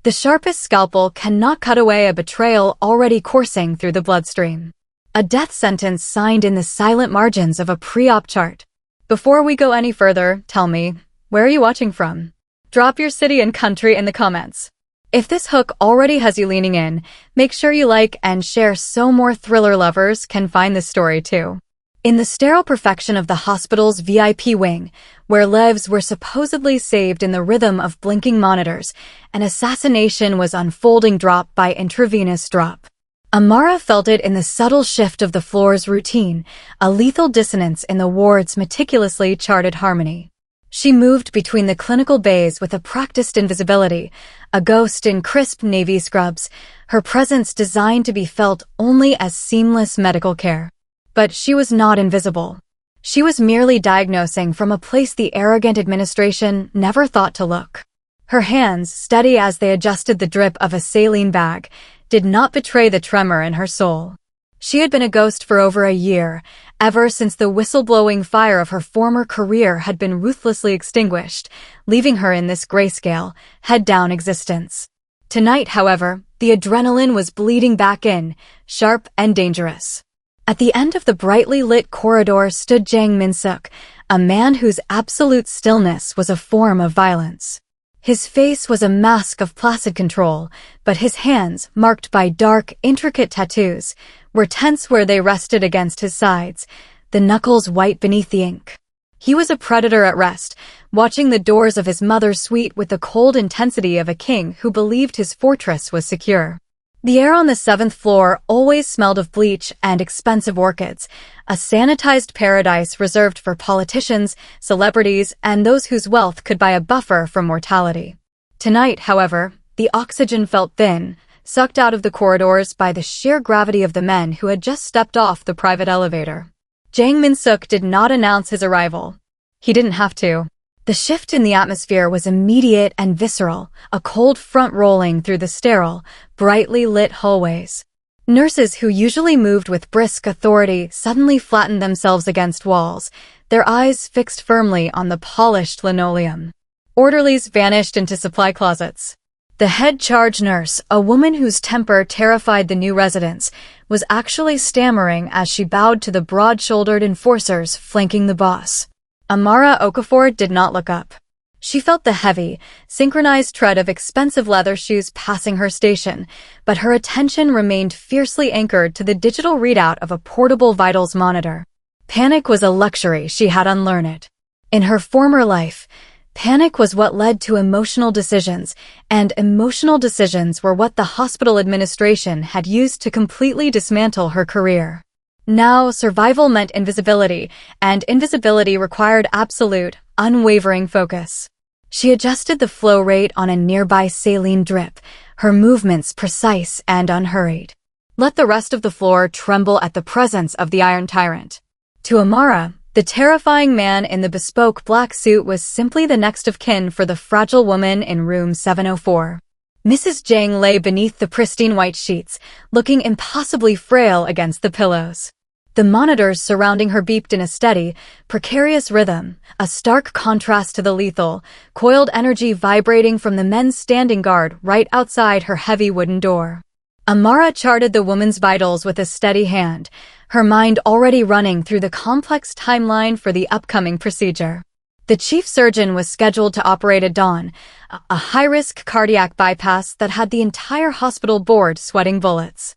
The sharpest scalpel cannot cut away a betrayal already coursing through the bloodstream. A death sentence signed in the silent margins of a pre-op chart. Before we go any further, tell me, where are you watching from? Drop your city and country in the comments. If this hook already has you leaning in, make sure you like and share so more thriller lovers can find this story too. In the sterile perfection of the hospital's VIP wing, where lives were supposedly saved in the rhythm of blinking monitors, an assassination was unfolding drop by intravenous drop. Amara felt it in the subtle shift of the floor's routine, a lethal dissonance in the ward's meticulously charted harmony. She moved between the clinical bays with a practiced invisibility, a ghost in crisp navy scrubs, her presence designed to be felt only as seamless medical care. But she was not invisible. She was merely diagnosing from a place the arrogant administration never thought to look. Her hands, steady as they adjusted the drip of a saline bag, did not betray the tremor in her soul. She had been a ghost for over a year, ever since the whistleblowing fire of her former career had been ruthlessly extinguished, leaving her in this grayscale, head-down existence. Tonight, however, the adrenaline was bleeding back in, sharp and dangerous. At the end of the brightly lit corridor stood Jang Min-Seok, a man whose absolute stillness was a form of violence. His face was a mask of placid control, but his hands, marked by dark, intricate tattoos, were tense where they rested against his sides, the knuckles white beneath the ink. He was a predator at rest, watching the doors of his mother's suite with the cold intensity of a king who believed his fortress was secure. The air on the 7th floor always smelled of bleach and expensive orchids, a sanitized paradise reserved for politicians, celebrities, and those whose wealth could buy a buffer from mortality. Tonight, however, the oxygen felt thin, sucked out of the corridors by the sheer gravity of the men who had just stepped off the private elevator. Jang Min-Seok did not announce his arrival. He didn't have to. The shift in the atmosphere was immediate and visceral, a cold front rolling through the sterile, brightly lit hallways. Nurses who usually moved with brisk authority suddenly flattened themselves against walls, their eyes fixed firmly on the polished linoleum. Orderlies vanished into supply closets. The head charge nurse, a woman whose temper terrified the new residents, was actually stammering as she bowed to the broad-shouldered enforcers flanking the boss. Amara Okafor did not look up. She felt the heavy, synchronized tread of expensive leather shoes passing her station, but her attention remained fiercely anchored to the digital readout of a portable vitals monitor. Panic was a luxury she had unlearned. In her former life, panic was what led to emotional decisions, and emotional decisions were what the hospital administration had used to completely dismantle her career. Now, survival meant invisibility, and invisibility required absolute, unwavering focus. She adjusted the flow rate on a nearby saline drip, her movements precise and unhurried. Let the rest of the floor tremble at the presence of the Iron Tyrant. To Amara, the terrifying man in the bespoke black suit was simply the next of kin for the fragile woman in room 704. Mrs. Jang lay beneath the pristine white sheets, looking impossibly frail against the pillows. The monitors surrounding her beeped in a steady, precarious rhythm, a stark contrast to the lethal, coiled energy vibrating from the men standing guard right outside her heavy wooden door. Amara charted the woman's vitals with a steady hand, her mind already running through the complex timeline for the upcoming procedure. The chief surgeon was scheduled to operate at dawn, a high-risk cardiac bypass that had the entire hospital board sweating bullets.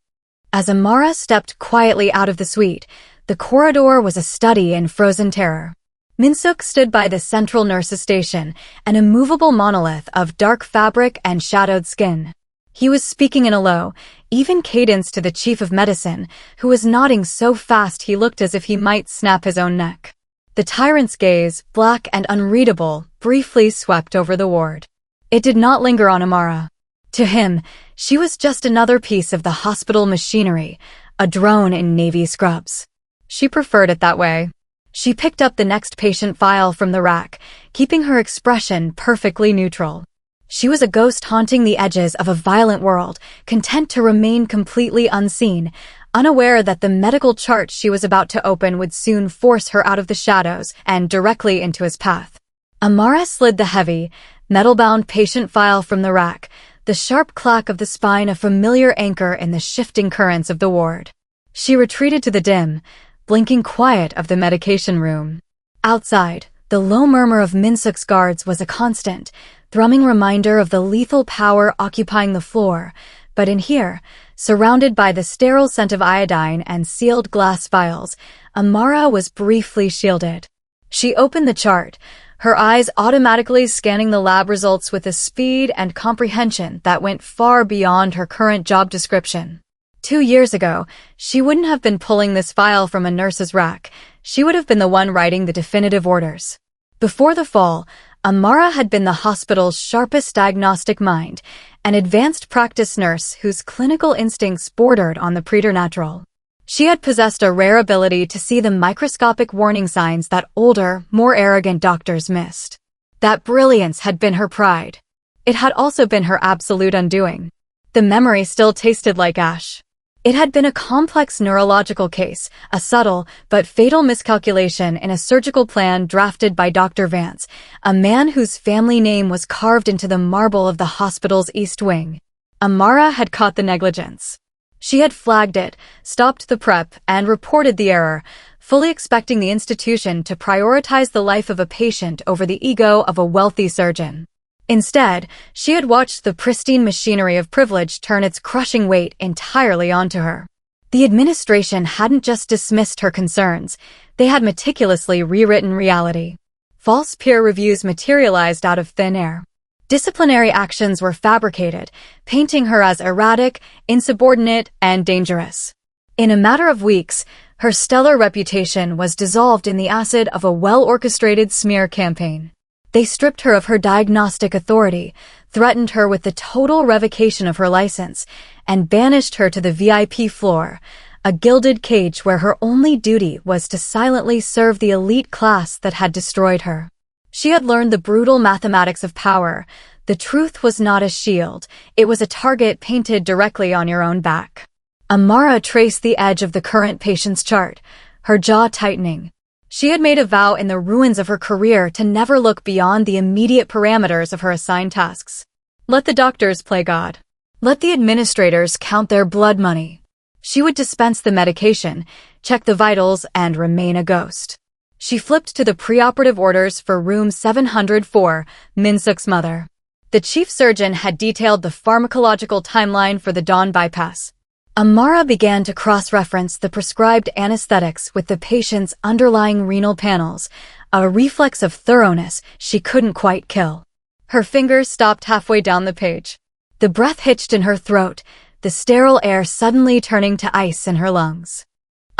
As Amara stepped quietly out of the suite, the corridor was a study in frozen terror. Min-Seok stood by the central nurses' station, an immovable monolith of dark fabric and shadowed skin. He was speaking in a low, even cadence to the chief of medicine, who was nodding so fast he looked as if he might snap his own neck. The tyrant's gaze, black and unreadable, briefly swept over the ward. It did not linger on Amara. To him, she was just another piece of the hospital machinery, a drone in navy scrubs. She preferred it that way. She picked up the next patient file from the rack, keeping her expression perfectly neutral. She was a ghost haunting the edges of a violent world, content to remain completely unseen, unaware that the medical chart she was about to open would soon force her out of the shadows and directly into his path. Amara slid the heavy, metal-bound patient file from the rack, the sharp clack of the spine a familiar anchor in the shifting currents of the ward. She retreated to the dim, blinking quiet of the medication room. Outside, the low murmur of Min-Seok's guards was a constant, thrumming reminder of the lethal power occupying the floor, but in here, surrounded by the sterile scent of iodine and sealed glass vials, Amara was briefly shielded. She opened the chart, her eyes automatically scanning the lab results with a speed and comprehension that went far beyond her current job description. 2 years ago, she wouldn't have been pulling this file from a nurse's rack. She would have been the one writing the definitive orders. Before the fall, Amara had been the hospital's sharpest diagnostic mind, an advanced practice nurse whose clinical instincts bordered on the preternatural. She had possessed a rare ability to see the microscopic warning signs that older, more arrogant doctors missed. That brilliance had been her pride. It had also been her absolute undoing. The memory still tasted like ash. It had been a complex neurological case, a subtle but fatal miscalculation in a surgical plan drafted by Dr. Vance, a man whose family name was carved into the marble of the hospital's East Wing. Amara had caught the negligence. She had flagged it, stopped the prep, and reported the error, fully expecting the institution to prioritize the life of a patient over the ego of a wealthy surgeon. Instead, she had watched the pristine machinery of privilege turn its crushing weight entirely onto her. The administration hadn't just dismissed her concerns, they had meticulously rewritten reality. False peer reviews materialized out of thin air. Disciplinary actions were fabricated, painting her as erratic, insubordinate, and dangerous. In a matter of weeks, her stellar reputation was dissolved in the acid of a well-orchestrated smear campaign. They stripped her of her diagnostic authority, threatened her with the total revocation of her license, and banished her to the VIP floor, a gilded cage where her only duty was to silently serve the elite class that had destroyed her. She had learned the brutal mathematics of power. The truth was not a shield, it was a target painted directly on your own back. Amara traced the edge of the current patient's chart, her jaw tightening. She had made a vow in the ruins of her career to never look beyond the immediate parameters of her assigned tasks. Let the doctors play God. Let the administrators count their blood money. She would dispense the medication, check the vitals, and remain a ghost. She flipped to the preoperative orders for room 704, Min-Seok's mother. The chief surgeon had detailed the pharmacological timeline for the dawn bypass. Amara began to cross-reference the prescribed anesthetics with the patient's underlying renal panels, a reflex of thoroughness she couldn't quite kill. Her fingers stopped halfway down the page. The breath hitched in her throat, the sterile air suddenly turning to ice in her lungs.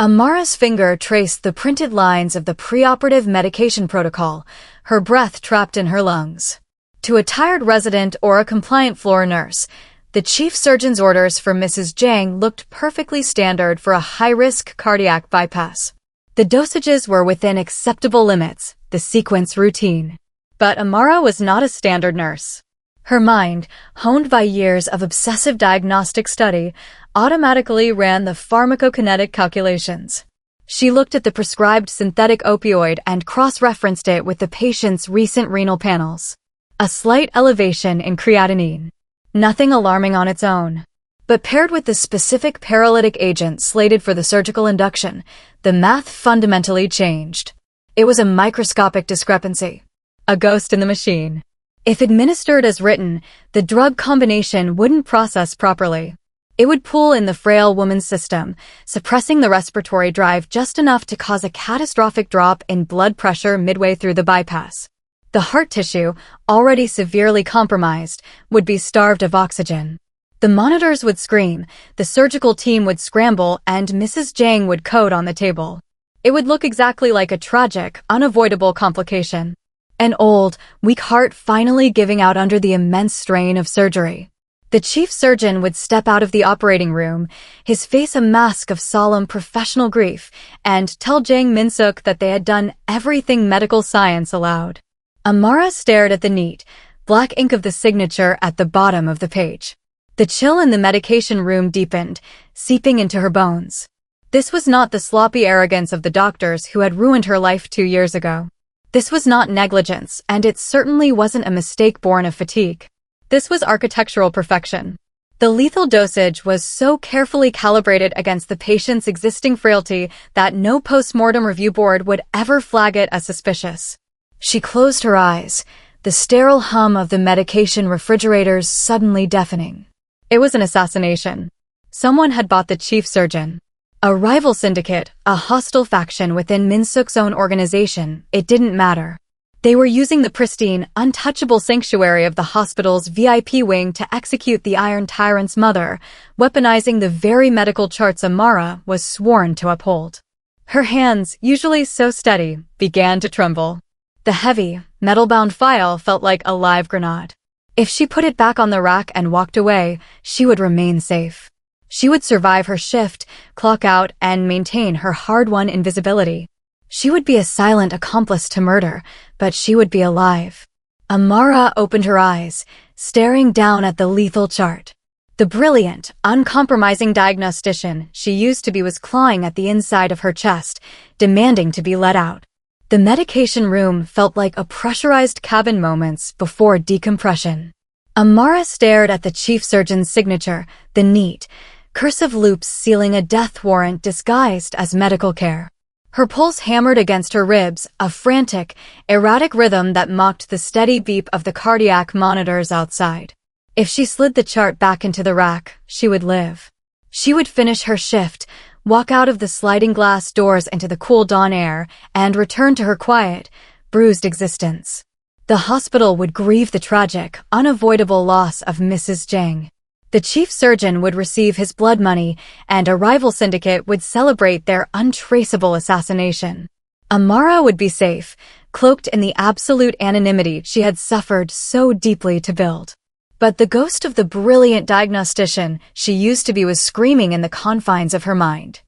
Amara's finger traced the printed lines of the preoperative medication protocol, her breath trapped in her lungs. To a tired resident or a compliant floor nurse, the chief surgeon's orders for Mrs. Jang looked perfectly standard for a high-risk cardiac bypass. The dosages were within acceptable limits, the sequence routine. But Amara was not a standard nurse. Her mind, honed by years of obsessive diagnostic study, automatically ran the pharmacokinetic calculations. She looked at the prescribed synthetic opioid and cross-referenced it with the patient's recent renal panels. A slight elevation in creatinine. Nothing alarming on its own. But paired with the specific paralytic agent slated for the surgical induction, the math fundamentally changed. It was a microscopic discrepancy. A ghost in the machine. If administered as written, the drug combination wouldn't process properly. It would pool in the frail woman's system, suppressing the respiratory drive just enough to cause a catastrophic drop in blood pressure midway through the bypass. The heart tissue, already severely compromised, would be starved of oxygen. The monitors would scream, the surgical team would scramble, and Mrs. Jang would code on the table. It would look exactly like a tragic, unavoidable complication. An old, weak heart finally giving out under the immense strain of surgery. The chief surgeon would step out of the operating room, his face a mask of solemn professional grief, and tell Jang Min-Seok that they had done everything medical science allowed. Amara stared at the neat, black ink of the signature at the bottom of the page. The chill in the medication room deepened, seeping into her bones. This was not the sloppy arrogance of the doctors who had ruined her life 2 years ago. This was not negligence, and it certainly wasn't a mistake born of fatigue. This was architectural perfection. The lethal dosage was so carefully calibrated against the patient's existing frailty that no post-mortem review board would ever flag it as suspicious. She closed her eyes, the sterile hum of the medication refrigerators suddenly deafening. It was an assassination. Someone had bought the chief surgeon. A rival syndicate, a hostile faction within Min-Seok's own organization, it didn't matter. They were using the pristine, untouchable sanctuary of the hospital's VIP wing to execute the Iron Tyrant's mother, weaponizing the very medical charts Amara was sworn to uphold. Her hands, usually so steady, began to tremble. The heavy, metal-bound file felt like a live grenade. If she put it back on the rack and walked away, she would remain safe. She would survive her shift, clock out, and maintain her hard-won invisibility. She would be a silent accomplice to murder, but she would be alive. Amara opened her eyes, staring down at the lethal chart. The brilliant, uncompromising diagnostician she used to be was clawing at the inside of her chest, demanding to be let out. The medication room felt like a pressurized cabin moments before decompression. Amara stared at the chief surgeon's signature, the neat, cursive loops sealing a death warrant disguised as medical care. Her pulse hammered against her ribs, a frantic, erratic rhythm that mocked the steady beep of the cardiac monitors outside. If she slid the chart back into the rack, she would live. She would finish her shift, walk out of the sliding glass doors into the cool dawn air, and return to her quiet, bruised existence. The hospital would grieve the tragic, unavoidable loss of Mrs. Jang. The chief surgeon would receive his blood money, and a rival syndicate would celebrate their untraceable assassination. Amara would be safe, cloaked in the absolute anonymity she had suffered so deeply to build. But the ghost of the brilliant diagnostician she used to be was screaming in the confines of her mind.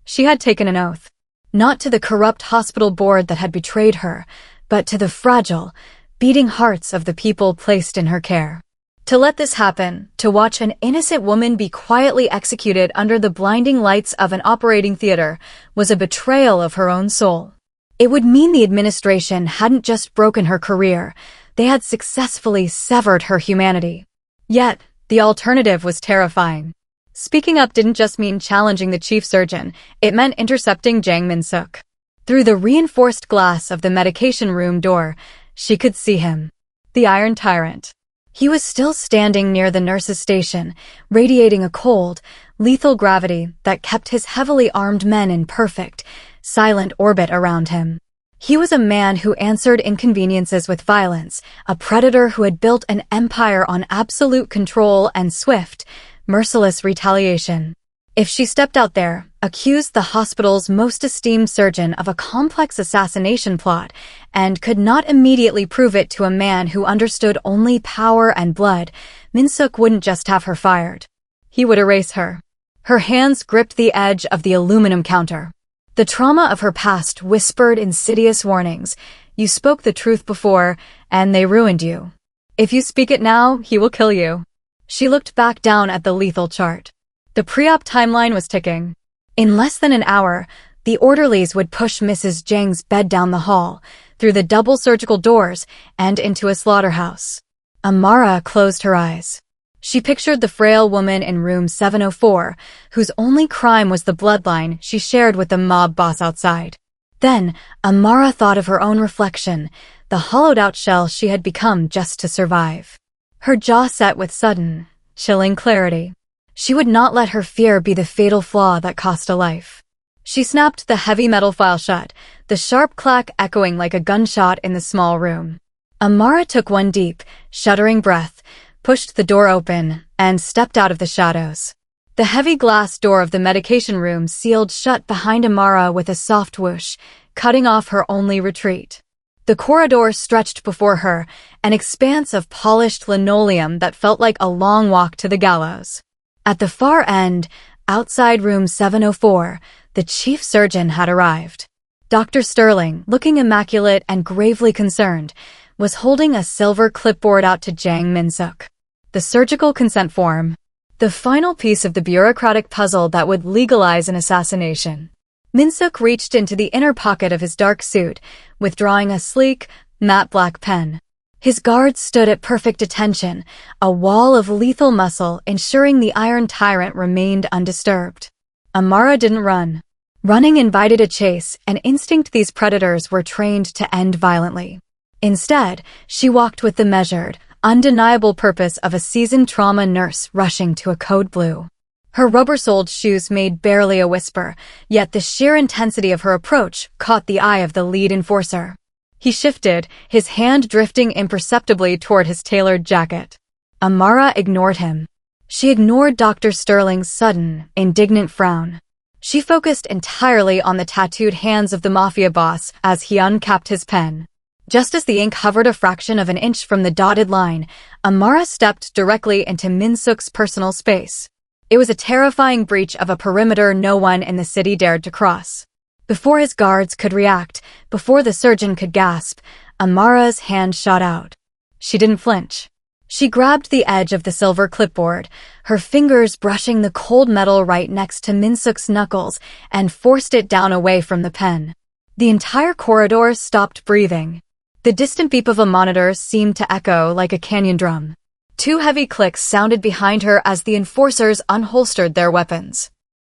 She had taken an oath. Not to the corrupt hospital board that had betrayed her, but to the fragile, beating hearts of the people placed in her care. To let this happen, to watch an innocent woman be quietly executed under the blinding lights of an operating theater, was a betrayal of her own soul. It would mean the administration hadn't just broken her career, they had successfully severed her humanity. Yet, the alternative was terrifying. Speaking up didn't just mean challenging the chief surgeon, it meant intercepting Jang Min-Seok. Through the reinforced glass of the medication room door, she could see him. The Iron Tyrant. He was still standing near the nurse's station, radiating a cold, lethal gravity that kept his heavily armed men in perfect, silent orbit around him. He was a man who answered inconveniences with violence, a predator who had built an empire on absolute control and swift, merciless retaliation. If she stepped out there, accused the hospital's most esteemed surgeon of a complex assassination plot, and could not immediately prove it to a man who understood only power and blood, Min-Seok wouldn't just have her fired. He would erase her. Her hands gripped the edge of the aluminum counter. The trauma of her past whispered insidious warnings. You spoke the truth before, and they ruined you. If you speak it now, he will kill you. She looked back down at the lethal chart. The pre-op timeline was ticking. In less than an hour, the orderlies would push Mrs. Jang's bed down the hall, through the double surgical doors, and into a slaughterhouse. Amara closed her eyes. She pictured the frail woman in room 704, whose only crime was the bloodline she shared with the mob boss outside. Then, Amara thought of her own reflection, the hollowed-out shell she had become just to survive. Her jaw set with sudden, chilling clarity. She would not let her fear be the fatal flaw that cost a life. She snapped the heavy metal file shut, the sharp clack echoing like a gunshot in the small room. Amara took one deep, shuddering breath, pushed the door open, and stepped out of the shadows. The heavy glass door of the medication room sealed shut behind Amara with a soft whoosh, cutting off her only retreat. The corridor stretched before her, an expanse of polished linoleum that felt like a long walk to the gallows. At the far end, outside room 704, the chief surgeon had arrived. Dr. Sterling, looking immaculate and gravely concerned, was holding a silver clipboard out to Jang Min-Seok. The surgical consent form. The final piece of the bureaucratic puzzle that would legalize an assassination. Min-Seok reached into the inner pocket of his dark suit, withdrawing a sleek, matte black pen. His guards stood at perfect attention, a wall of lethal muscle ensuring the Iron Tyrant remained undisturbed. Amara didn't run. Running invited a chase, an instinct these predators were trained to end violently. Instead, she walked with the measured, undeniable purpose of a seasoned trauma nurse rushing to a code blue. Her rubber-soled shoes made barely a whisper, yet the sheer intensity of her approach caught the eye of the lead enforcer. He shifted, his hand drifting imperceptibly toward his tailored jacket. Amara ignored him. She ignored Dr. Sterling's sudden, indignant frown. She focused entirely on the tattooed hands of the Mafia boss as he uncapped his pen. Just as the ink hovered a fraction of an inch from the dotted line, Amara stepped directly into Min-Seok's personal space. It was a terrifying breach of a perimeter no one in the city dared to cross. Before his guards could react, before the surgeon could gasp, Amara's hand shot out. She didn't flinch. She grabbed the edge of the silver clipboard, her fingers brushing the cold metal right next to Min-Seok's knuckles, and forced it down away from the pen. The entire corridor stopped breathing. The distant beep of a monitor seemed to echo like a canyon drum. 2 heavy clicks sounded behind her as the enforcers unholstered their weapons.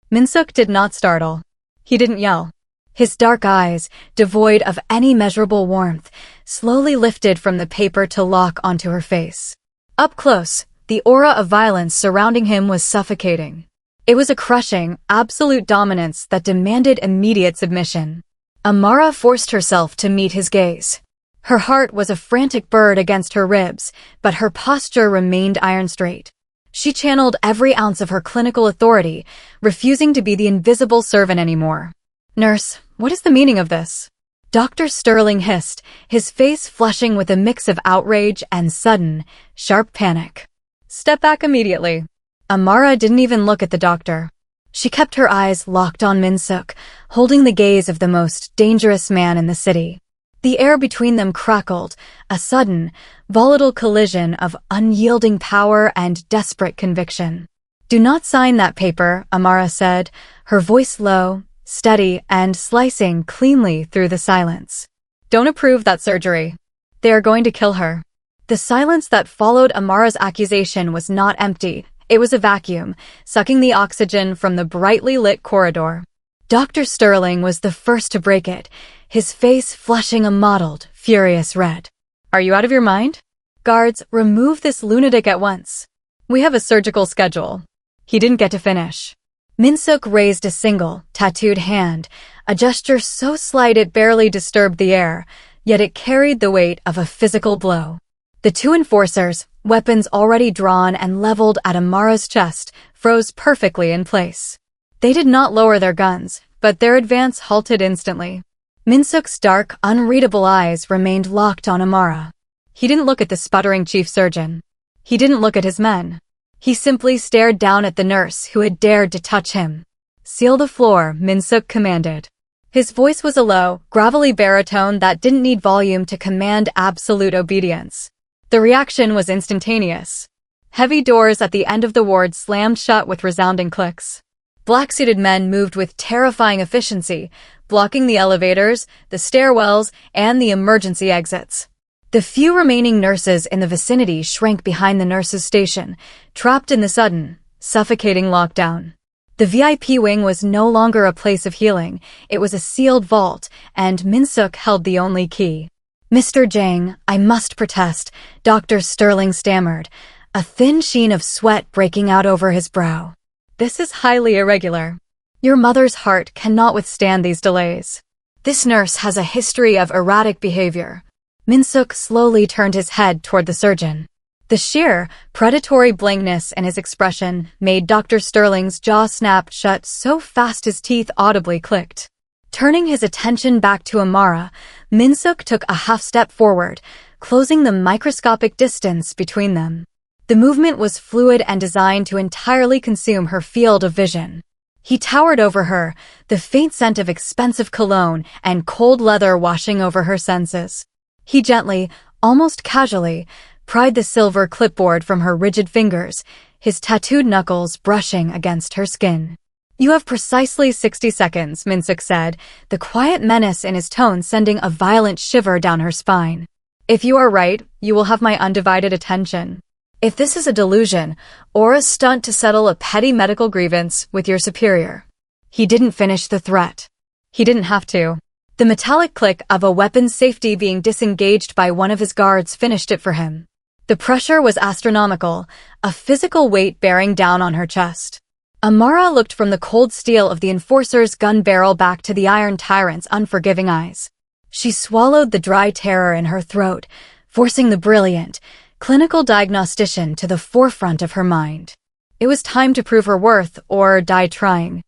Min-Seok did not startle. He didn't yell. His dark eyes, devoid of any measurable warmth, slowly lifted from the paper to lock onto her face. Up close, the aura of violence surrounding him was suffocating. It was a crushing, absolute dominance that demanded immediate submission. Amara forced herself to meet his gaze. Her heart was a frantic bird against her ribs, but her posture remained iron straight. She channeled every ounce of her clinical authority, refusing to be the invisible servant anymore. "Nurse, what is the meaning of this?" Dr. Sterling hissed, his face flushing with a mix of outrage and sudden, sharp panic. "Step back immediately." Amara didn't even look at the doctor. She kept her eyes locked on Min-Seok, holding the gaze of the most dangerous man in the city. The air between them crackled, a sudden, volatile collision of unyielding power and desperate conviction. "Do not sign that paper," Amara said, her voice low, steady, and slicing cleanly through the silence. "Don't approve that surgery. They are going to kill her." The silence that followed Amara's accusation was not empty. It was a vacuum, sucking the oxygen from the brightly lit corridor. Dr. Sterling was the first to break it, his face flushing a mottled, furious red. "Are you out of your mind? Guards, remove this lunatic at once. We have a surgical schedule." He didn't get to finish. Min-Seok raised a single, tattooed hand, a gesture so slight it barely disturbed the air, yet it carried the weight of a physical blow. The 2 enforcers, weapons already drawn and leveled at Amara's chest, froze perfectly in place. They did not lower their guns, but their advance halted instantly. Min-Seok's dark, unreadable eyes remained locked on Amara. He didn't look at the sputtering chief surgeon. He didn't look at his men. He simply stared down at the nurse who had dared to touch him. "Seal the floor," Min-Seok commanded. His voice was a low, gravelly baritone that didn't need volume to command absolute obedience. The reaction was instantaneous. Heavy doors at the end of the ward slammed shut with resounding clicks. Black-suited men moved with terrifying efficiency, blocking the elevators, the stairwells, and the emergency exits. The few remaining nurses in the vicinity shrank behind the nurses' station, trapped in the sudden, suffocating lockdown. The VIP wing was no longer a place of healing, it was a sealed vault, and Min-Seok held the only key. "Mr. Jang, I must protest," Dr. Sterling stammered, a thin sheen of sweat breaking out over his brow. "This is highly irregular. Your mother's heart cannot withstand these delays. This nurse has a history of erratic behavior." Min-Seok slowly turned his head toward the surgeon. The sheer, predatory blankness in his expression made Dr. Sterling's jaw snap shut so fast his teeth audibly clicked. Turning his attention back to Amara, Min-Seok took a half step forward, closing the microscopic distance between them. The movement was fluid and designed to entirely consume her field of vision. He towered over her, the faint scent of expensive cologne and cold leather washing over her senses. He gently, almost casually, pried the silver clipboard from her rigid fingers, his tattooed knuckles brushing against her skin. "You have precisely 60 seconds, Min-Seok said, the quiet menace in his tone sending a violent shiver down her spine. If you are right, you will have my undivided attention. If this is a delusion, or a stunt to settle a petty medical grievance with your superior. He didn't finish the threat. He didn't have to. The metallic click of a weapon's safety being disengaged by one of his guards finished it for him. The pressure was astronomical, a physical weight bearing down on her chest. Amara looked from the cold steel of the enforcer's gun barrel back to the Iron Tyrant's unforgiving eyes. She swallowed the dry terror in her throat, forcing the brilliant, clinical diagnostician to the forefront of her mind. It was time to prove her worth or die trying.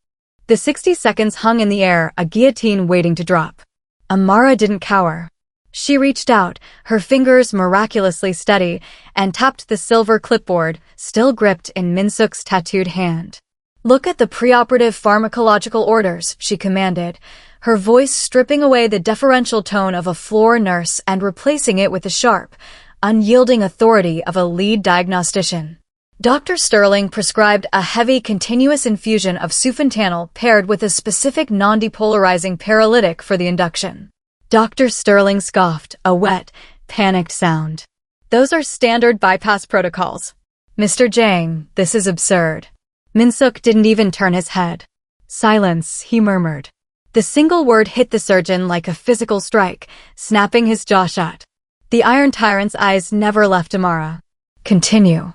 The 60 seconds hung in the air, a guillotine waiting to drop. Amara didn't cower. She reached out, her fingers miraculously steady, and tapped the silver clipboard, still gripped in Min-Seok's tattooed hand. "Look at the preoperative pharmacological orders," she commanded, her voice stripping away the deferential tone of a floor nurse and replacing it with the sharp, unyielding authority of a lead diagnostician. Dr. Sterling prescribed a heavy continuous infusion of sufentanil paired with a specific non-depolarizing paralytic for the induction. Dr. Sterling scoffed, a wet, panicked sound. "Those are standard bypass protocols. Mr. Jang, this is absurd." Min-Seok didn't even turn his head. "Silence," he murmured. The single word hit the surgeon like a physical strike, snapping his jaw shut. The Iron Tyrant's eyes never left Amara. "Continue."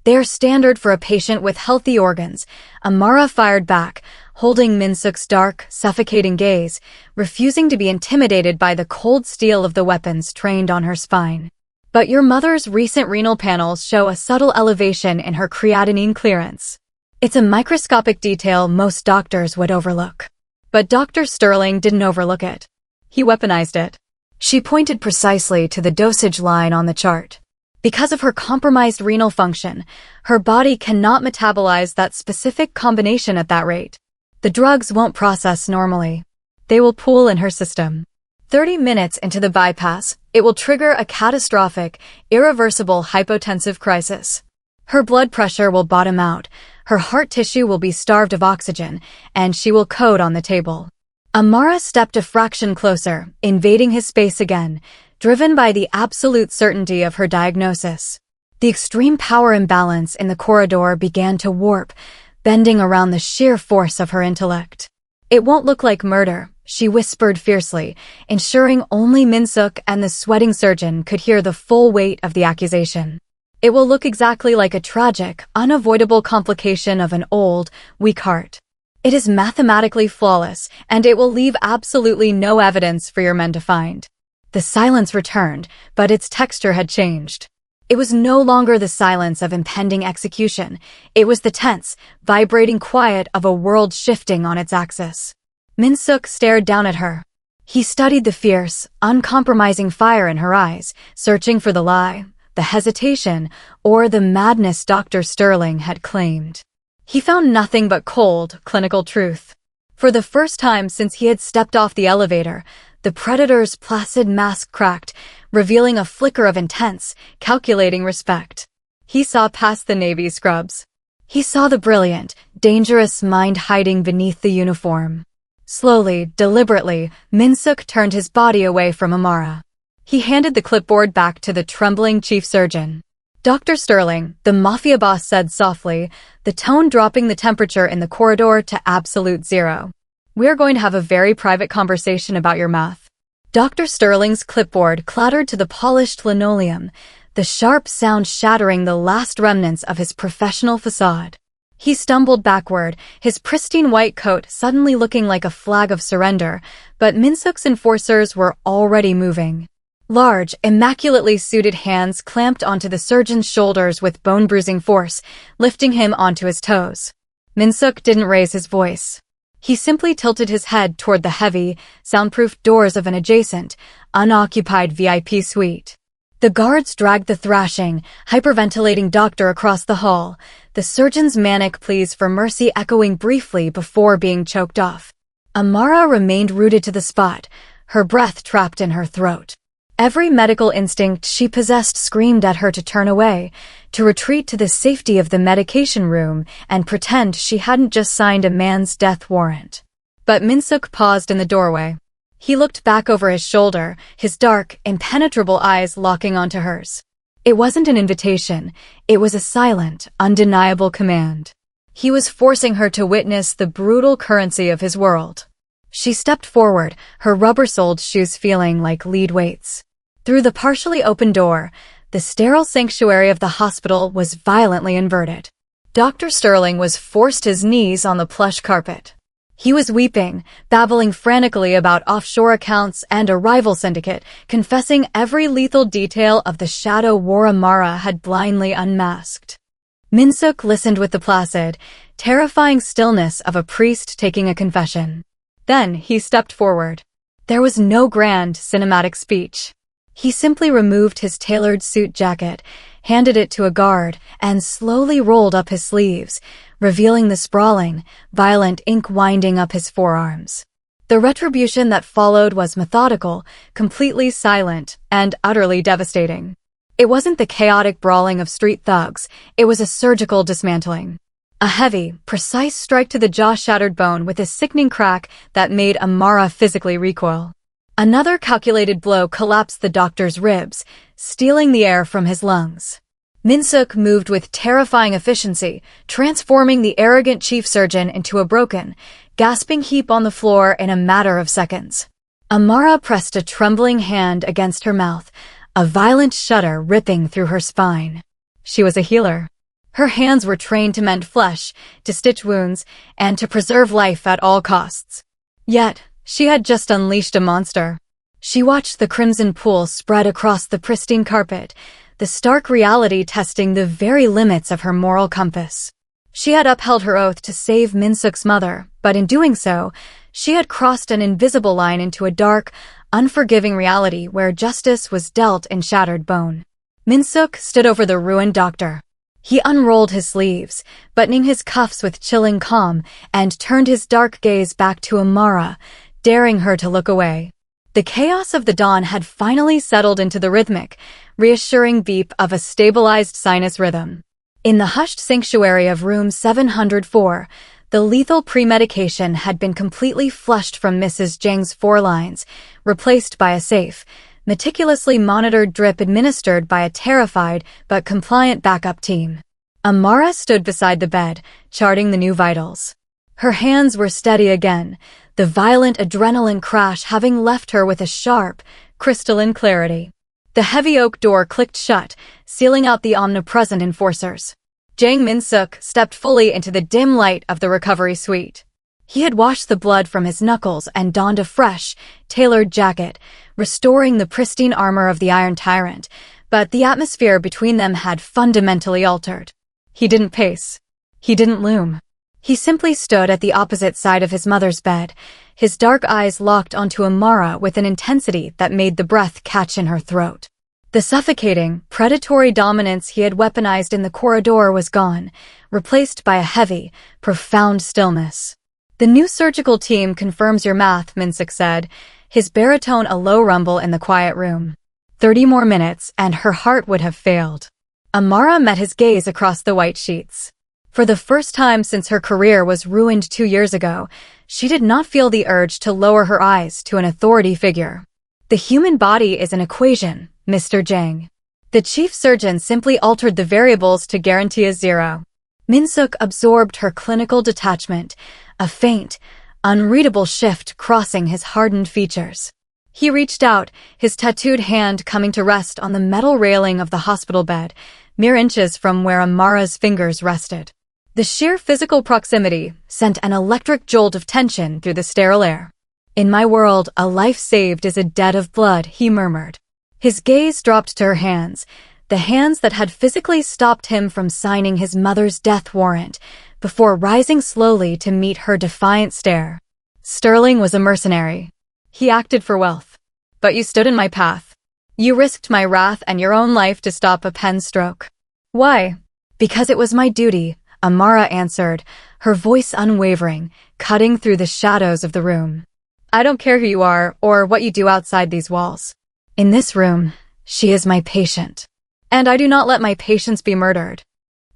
"They are standard for a patient with healthy organs," Amara fired back, holding Min-Seok's dark, suffocating gaze, refusing to be intimidated by the cold steel of the weapons trained on her spine. "But your mother's recent renal panels show a subtle elevation in her creatinine clearance. It's a microscopic detail most doctors would overlook." But Dr. Sterling didn't overlook it. He weaponized it. She pointed precisely to the dosage line on the chart. Because of her compromised renal function, her body cannot metabolize that specific combination at that rate. The drugs won't process normally. They will pool in her system. 30 minutes into the bypass, it will trigger a catastrophic, irreversible hypotensive crisis. Her blood pressure will bottom out, her heart tissue will be starved of oxygen, and she will code on the table. Amara stepped a fraction closer, invading his space again, driven by the absolute certainty of her diagnosis. The extreme power imbalance in the corridor began to warp, bending around the sheer force of her intellect. "It won't look like murder," she whispered fiercely, ensuring only Min-Seok and the sweating surgeon could hear the full weight of the accusation. "It will look exactly like a tragic, unavoidable complication of an old, weak heart. It is mathematically flawless, and it will leave absolutely no evidence for your men to find." The silence returned, but its texture had changed. It was no longer the silence of impending execution. It was the tense, vibrating quiet of a world shifting on its axis. Min-Seok stared down at her. He studied the fierce, uncompromising fire in her eyes, searching for the lie, the hesitation, or the madness Dr. Sterling had claimed. He found nothing but cold, clinical truth. For the first time since he had stepped off the elevator, the Predator's placid mask cracked, revealing a flicker of intense, calculating respect. He saw past the Navy scrubs. He saw the brilliant, dangerous mind hiding beneath the uniform. Slowly, deliberately, Min-Seok turned his body away from Amara. He handed the clipboard back to the trembling chief surgeon. "Dr. Sterling," the Mafia boss said softly, the tone dropping the temperature in the corridor to absolute zero. "We're going to have a very private conversation about your math." Dr. Sterling's clipboard clattered to the polished linoleum, the sharp sound shattering the last remnants of his professional facade. He stumbled backward, his pristine white coat suddenly looking like a flag of surrender, but Min-Seok's enforcers were already moving. Large, immaculately suited hands clamped onto the surgeon's shoulders with bone-bruising force, lifting him onto his toes. Min-Seok didn't raise his voice. He simply tilted his head toward the heavy, soundproof doors of an adjacent, unoccupied VIP suite. The guards dragged the thrashing, hyperventilating doctor across the hall, the surgeon's manic pleas for mercy echoing briefly before being choked off. Amara remained rooted to the spot, her breath trapped in her throat. Every medical instinct she possessed screamed at her to turn away, to retreat to the safety of the medication room and pretend she hadn't just signed a man's death warrant. But Min-Seok paused in the doorway. He looked back over his shoulder, his dark, impenetrable eyes locking onto hers. It wasn't an invitation, it was a silent, undeniable command. He was forcing her to witness the brutal currency of his world. She stepped forward, her rubber-soled shoes feeling like lead weights. Through the partially open door, the sterile sanctuary of the hospital was violently inverted. Dr. Sterling was forced his knees on the plush carpet. He was weeping, babbling frantically about offshore accounts and a rival syndicate, confessing every lethal detail of the shadow war Amara had blindly unmasked. Min-Seok listened with the placid, terrifying stillness of a priest taking a confession. Then he stepped forward. There was no grand, cinematic speech. He simply removed his tailored suit jacket, handed it to a guard, and slowly rolled up his sleeves, revealing the sprawling, violent ink winding up his forearms. The retribution that followed was methodical, completely silent, and utterly devastating. It wasn't the chaotic brawling of street thugs, it was a surgical dismantling. A heavy, precise strike to the jaw-shattered bone with a sickening crack that made Amara physically recoil. Another calculated blow collapsed the doctor's ribs, stealing the air from his lungs. Min-Seok moved with terrifying efficiency, transforming the arrogant chief surgeon into a broken, gasping heap on the floor in a matter of seconds. Amara pressed a trembling hand against her mouth, a violent shudder ripping through her spine. She was a healer. Her hands were trained to mend flesh, to stitch wounds, and to preserve life at all costs. Yet, she had just unleashed a monster. She watched the crimson pool spread across the pristine carpet, the stark reality testing the very limits of her moral compass. She had upheld her oath to save Min-Seok's mother, but in doing so, she had crossed an invisible line into a dark, unforgiving reality where justice was dealt in shattered bone. Min-Seok stood over the ruined doctor. He unrolled his sleeves, buttoning his cuffs with chilling calm, and turned his dark gaze back to Amara, daring her to look away. The chaos of the dawn had finally settled into the rhythmic, reassuring beep of a stabilized sinus rhythm. In the hushed sanctuary of room 704, the lethal premedication had been completely flushed from Mrs. Jang's forelines, replaced by a safe, meticulously monitored drip administered by a terrified but compliant backup team. Amara stood beside the bed, charting the new vitals. Her hands were steady again, the violent adrenaline crash having left her with a sharp, crystalline clarity. The heavy oak door clicked shut, sealing out the omnipresent enforcers. Jang Min-Seok stepped fully into the dim light of the recovery suite. He had washed the blood from his knuckles and donned a fresh, tailored jacket, restoring the pristine armor of the Iron Tyrant, but the atmosphere between them had fundamentally altered. He didn't pace. He didn't loom. He simply stood at the opposite side of his mother's bed, his dark eyes locked onto Amara with an intensity that made the breath catch in her throat. The suffocating, predatory dominance he had weaponized in the corridor was gone, replaced by a heavy, profound stillness. "The new surgical team confirms your math," Min-Seok said, his baritone a low rumble in the quiet room. 30 more minutes and her heart would have failed. Amara met his gaze across the white sheets. For the first time since her career was ruined 2 years ago, she did not feel the urge to lower her eyes to an authority figure. "The human body is an equation, Mr. Jang." The chief surgeon simply altered the variables to guarantee a zero. Min-Seok absorbed her clinical detachment, a faint, unreadable shift crossing his hardened features. He reached out, his tattooed hand coming to rest on the metal railing of the hospital bed, mere inches from where Amara's fingers rested. The sheer physical proximity sent an electric jolt of tension through the sterile air. "In my world, a life saved is a debt of blood," he murmured. His gaze dropped to her hands, the hands that had physically stopped him from signing his mother's death warrant, before rising slowly to meet her defiant stare. "Sterling was a mercenary. He acted for wealth. But you stood in my path. You risked my wrath and your own life to stop a pen stroke." "Why?" "Because it was my duty," Amara answered, her voice unwavering, cutting through the shadows of the room. "I don't care who you are or what you do outside these walls. In this room, she is my patient. And I do not let my patients be murdered."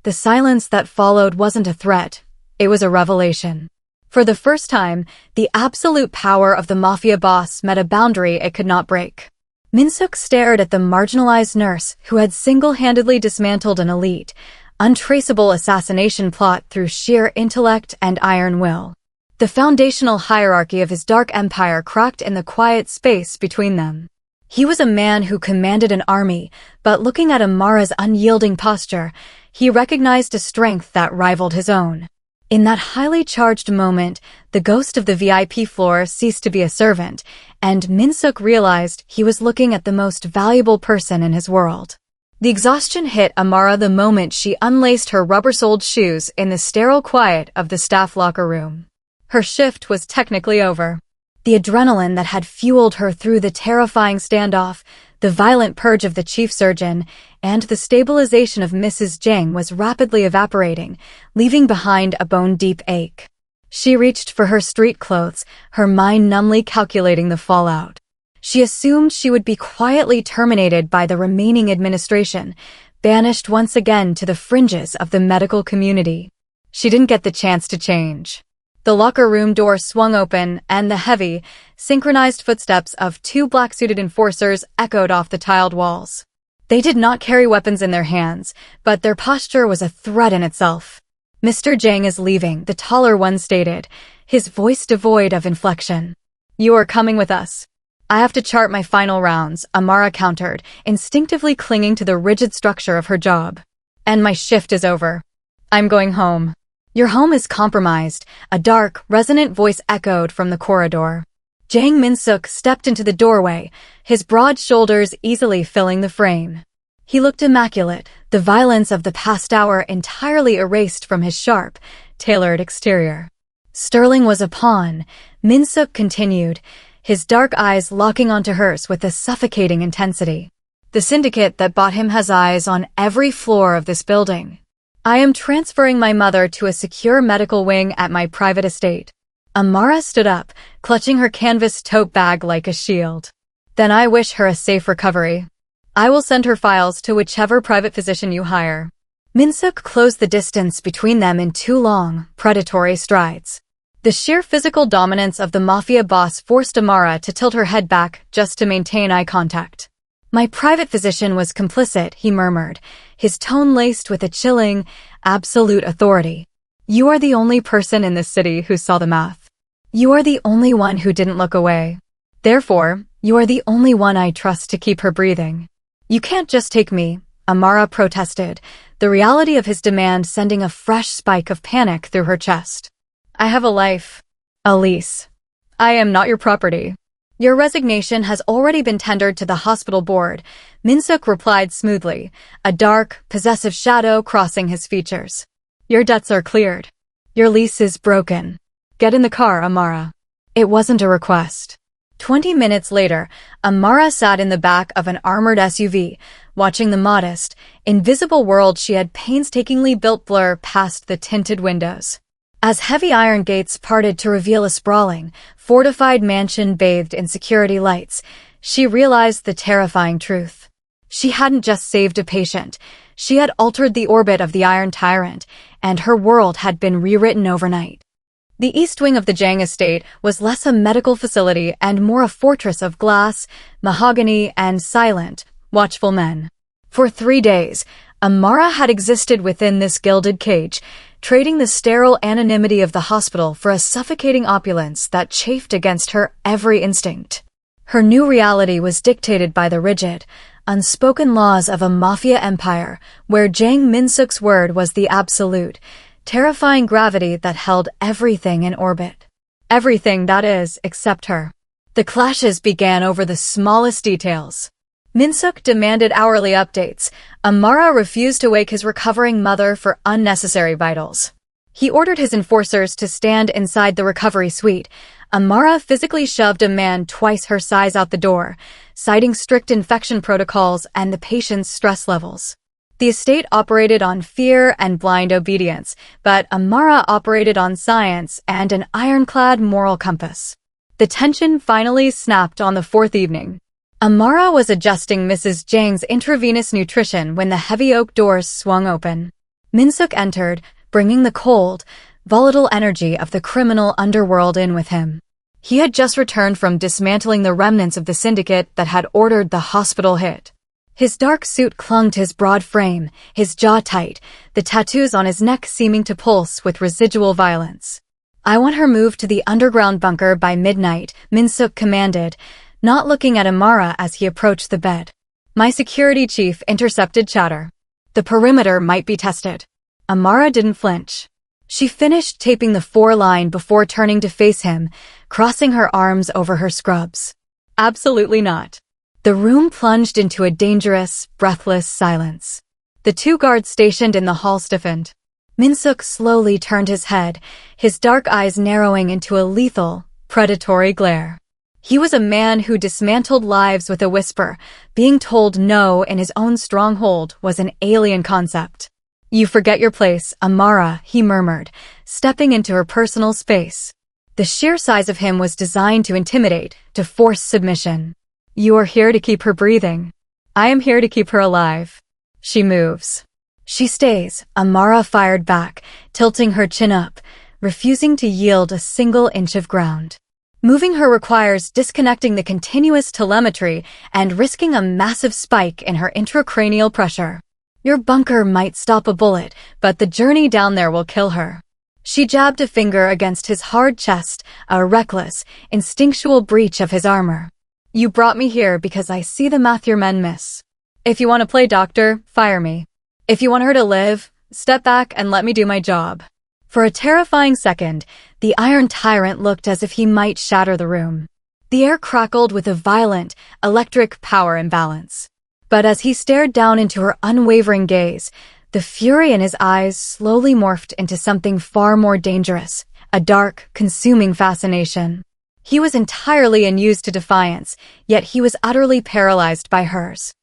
The silence that followed wasn't a threat, it was a revelation. For the first time, the absolute power of the Mafia boss met a boundary it could not break. Min-Seok stared at the marginalized nurse who had single-handedly dismantled an elite, untraceable assassination plot through sheer intellect and iron will. The foundational hierarchy of his dark empire cracked in the quiet space between them. He was a man who commanded an army, but looking at Amara's unyielding posture, he recognized a strength that rivaled his own. In that highly charged moment, the ghost of the VIP floor ceased to be a servant, and Min-Seok realized he was looking at the most valuable person in his world. The exhaustion hit Amara the moment she unlaced her rubber-soled shoes in the sterile quiet of the staff locker room. Her shift was technically over. The adrenaline that had fueled her through the terrifying standoff, the violent purge of the chief surgeon, and the stabilization of Mrs. Jang was rapidly evaporating, leaving behind a bone-deep ache. She reached for her street clothes, her mind numbly calculating the fallout. She assumed she would be quietly terminated by the remaining administration, banished once again to the fringes of the medical community. She didn't get the chance to change. The locker room door swung open, and the heavy, synchronized footsteps of two black-suited enforcers echoed off the tiled walls. They did not carry weapons in their hands, but their posture was a threat in itself. "Mr. Jang is leaving," the taller one stated, his voice devoid of inflection. "You are coming with us." "I have to chart my final rounds," Amara countered, instinctively clinging to the rigid structure of her job. "And my shift is over. I'm going home." "Your home is compromised," a dark, resonant voice echoed from the corridor. Jang Min-Seok stepped into the doorway, his broad shoulders easily filling the frame. He looked immaculate, the violence of the past hour entirely erased from his sharp, tailored exterior. "Sterling was a pawn," Min-Seok continued, his dark eyes locking onto hers with a suffocating intensity. "The syndicate that bought him has eyes on every floor of this building. I am transferring my mother to a secure medical wing at my private estate." Amara stood up, clutching her canvas tote bag like a shield. "Then I wish her a safe recovery. I will send her files to whichever private physician you hire." Min-Seok closed the distance between them in two long, predatory strides. The sheer physical dominance of the Mafia boss forced Amara to tilt her head back just to maintain eye contact. "My private physician was complicit," he murmured, his tone laced with a chilling, absolute authority. "You are the only person in this city who saw the math. You are the only one who didn't look away. Therefore, you are the only one I trust to keep her breathing." "You can't just take me," Amara protested, the reality of his demand sending a fresh spike of panic through her chest. "I have a life. A lease. I am not your property." "Your resignation has already been tendered to the hospital board," Min-Seok replied smoothly, a dark, possessive shadow crossing his features. "Your debts are cleared. Your lease is broken. Get in the car, Amara." It wasn't a request. 20 minutes later, Amara sat in the back of an armored SUV, watching the modest, invisible world she had painstakingly built blur past the tinted windows. As heavy iron gates parted to reveal a sprawling, fortified mansion bathed in security lights, she realized the terrifying truth. She hadn't just saved a patient, she had altered the orbit of the Iron Tyrant, and her world had been rewritten overnight. The east wing of the Jang estate was less a medical facility and more a fortress of glass, mahogany, and silent, watchful men. For 3 days, Amara had existed within this gilded cage, trading the sterile anonymity of the hospital for a suffocating opulence that chafed against her every instinct. Her new reality was dictated by the rigid, unspoken laws of a mafia empire, where Jang Min-Seok's word was the absolute, terrifying gravity that held everything in orbit. Everything, that is, except her. The clashes began over the smallest details. Min-Seok demanded hourly updates. Amara refused to wake his recovering mother for unnecessary vitals. He ordered his enforcers to stand inside the recovery suite. Amara physically shoved a man twice her size out the door, citing strict infection protocols and the patient's stress levels. The estate operated on fear and blind obedience, but Amara operated on science and an ironclad moral compass. The tension finally snapped on the 4th evening. Amara was adjusting Mrs. Jang's intravenous nutrition when the heavy oak doors swung open. Min-Seok entered, bringing the cold, volatile energy of the criminal underworld in with him. He had just returned from dismantling the remnants of the syndicate that had ordered the hospital hit. His dark suit clung to his broad frame, his jaw tight, the tattoos on his neck seeming to pulse with residual violence. "I want her moved to the underground bunker by midnight," Min-Seok commanded, not looking at Amara as he approached the bed. My security chief intercepted chatter. The perimeter might be tested. Amara didn't flinch. She finished taping the 4-line before turning to face him, crossing her arms over her scrubs. Absolutely not. The room plunged into a dangerous, breathless silence. The 2 guards stationed in the hall stiffened. Min-Seok slowly turned his head, his dark eyes narrowing into a lethal, predatory glare. He was a man who dismantled lives with a whisper. Being told no in his own stronghold was an alien concept. "You forget your place, Amara," he murmured, stepping into her personal space. The sheer size of him was designed to intimidate, to force submission. "You are here to keep her breathing. I am here to keep her alive." "She moves. She stays," Amara fired back, tilting her chin up, refusing to yield a single inch of ground. "Moving her requires disconnecting the continuous telemetry and risking a massive spike in her intracranial pressure. Your bunker might stop a bullet, but the journey down there will kill her." She jabbed a finger against his hard chest, a reckless, instinctual breach of his armor. "You brought me here because I see the math your men miss. If you want to play doctor, fire me. If you want her to live, step back and let me do my job." For a terrifying second, the Iron Tyrant looked as if he might shatter the room. The air crackled with a violent, electric power imbalance. But as he stared down into her unwavering gaze, the fury in his eyes slowly morphed into something far more dangerous, a dark, consuming fascination. He was entirely unused to defiance, yet he was utterly paralyzed by hers.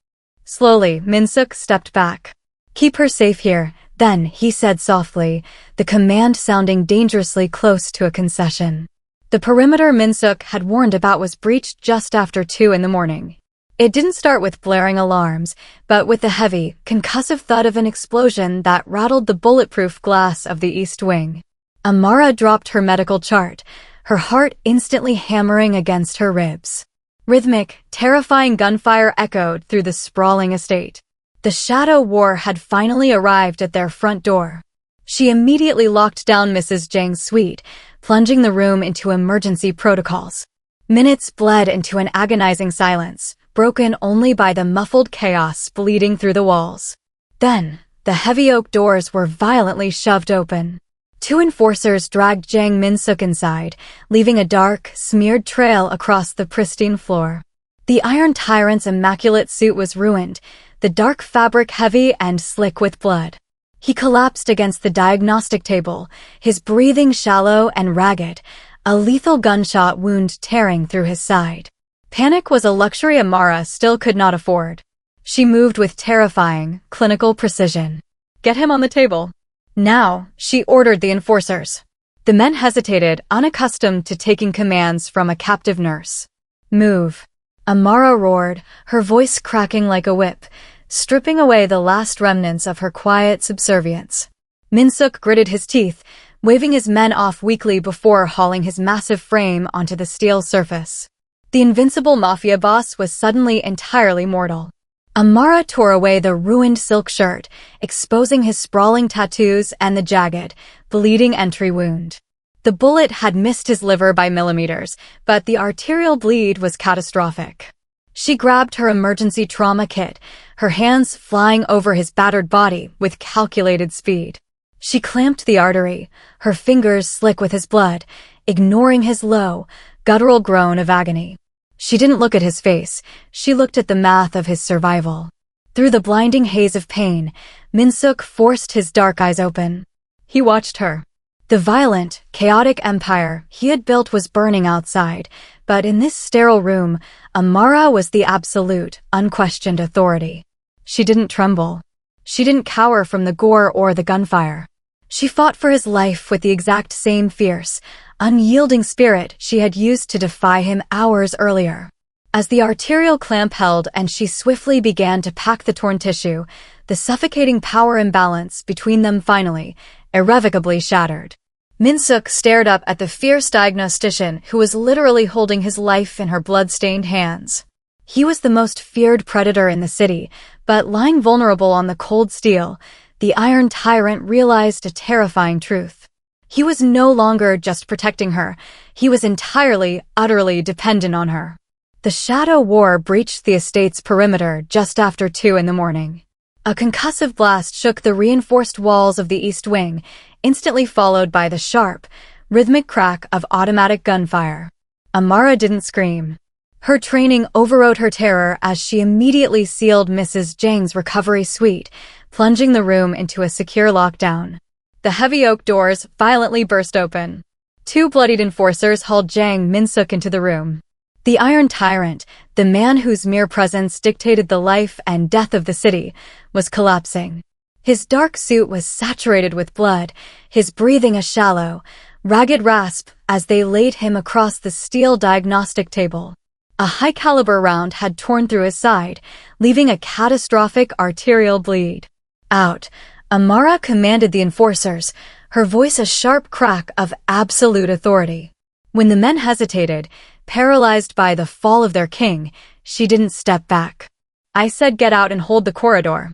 Slowly, Min-Seok stepped back. "Keep her safe here," then he said softly, the command sounding dangerously close to a concession. The perimeter Min-Seok had warned about was breached just after 2 in the morning. It didn't start with blaring alarms, but with the heavy, concussive thud of an explosion that rattled the bulletproof glass of the East Wing. Amara dropped her medical chart, her heart instantly hammering against her ribs. Rhythmic, terrifying gunfire echoed through the sprawling estate. The Shadow War had finally arrived at their front door. She immediately locked down Mrs. Jang's suite, plunging the room into emergency protocols. Minutes bled into an agonizing silence, broken only by the muffled chaos bleeding through the walls. Then, the heavy oak doors were violently shoved open. 2 enforcers dragged Jang Min-Seok inside, leaving a dark, smeared trail across the pristine floor. The Iron Tyrant's immaculate suit was ruined, the dark fabric heavy and slick with blood. He collapsed against the diagnostic table, his breathing shallow and ragged, a lethal gunshot wound tearing through his side. Panic was a luxury Amara still could not afford. She moved with terrifying, clinical precision. "Get him on the table." "Now," she ordered the enforcers. The men hesitated, unaccustomed to taking commands from a captive nurse. "Move." Amara roared, her voice cracking like a whip, stripping away the last remnants of her quiet subservience. Min-Seok gritted his teeth, waving his men off weakly before hauling his massive frame onto the steel surface. The invincible Mafia boss was suddenly entirely mortal. Amara tore away the ruined silk shirt, exposing his sprawling tattoos and the jagged, bleeding entry wound. The bullet had missed his liver by millimeters, but the arterial bleed was catastrophic. She grabbed her emergency trauma kit, her hands flying over his battered body with calculated speed. She clamped the artery, her fingers slick with his blood, ignoring his low, guttural groan of agony. She didn't look at his face, she looked at the math of his survival. Through the blinding haze of pain, Min-Seok forced his dark eyes open. He watched her. The violent, chaotic empire he had built was burning outside, but in this sterile room, Amara was the absolute, unquestioned authority. She didn't tremble. She didn't cower from the gore or the gunfire. She fought for his life with the exact same fierce, unyielding spirit she had used to defy him hours earlier. As the arterial clamp held and she swiftly began to pack the torn tissue, the suffocating power imbalance between them finally, irrevocably shattered. Min-Seok stared up at the fierce diagnostician who was literally holding his life in her blood-stained hands. He was the most feared predator in the city, but lying vulnerable on the cold steel, the Iron Tyrant realized a terrifying truth. He was no longer just protecting her, he was entirely, utterly dependent on her. The Shadow War breached the estate's perimeter just after 2 a.m. A concussive blast shook the reinforced walls of the East Wing, instantly followed by the sharp, rhythmic crack of automatic gunfire. Amara didn't scream. Her training overrode her terror as she immediately sealed Mrs. Jang's recovery suite, plunging the room into a secure lockdown. The heavy oak doors violently burst open. 2 bloodied enforcers hauled Jang Min-Seok into the room. The Iron Tyrant, the man whose mere presence dictated the life and death of the city, was collapsing. His dark suit was saturated with blood, his breathing a shallow, ragged rasp as they laid him across the steel diagnostic table. A high-caliber round had torn through his side, leaving a catastrophic arterial bleed. Out, Amara commanded the enforcers, her voice a sharp crack of absolute authority. When the men hesitated, paralyzed by the fall of their king, she didn't step back. "I said get out and hold the corridor.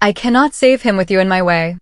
I cannot save him with you in my way."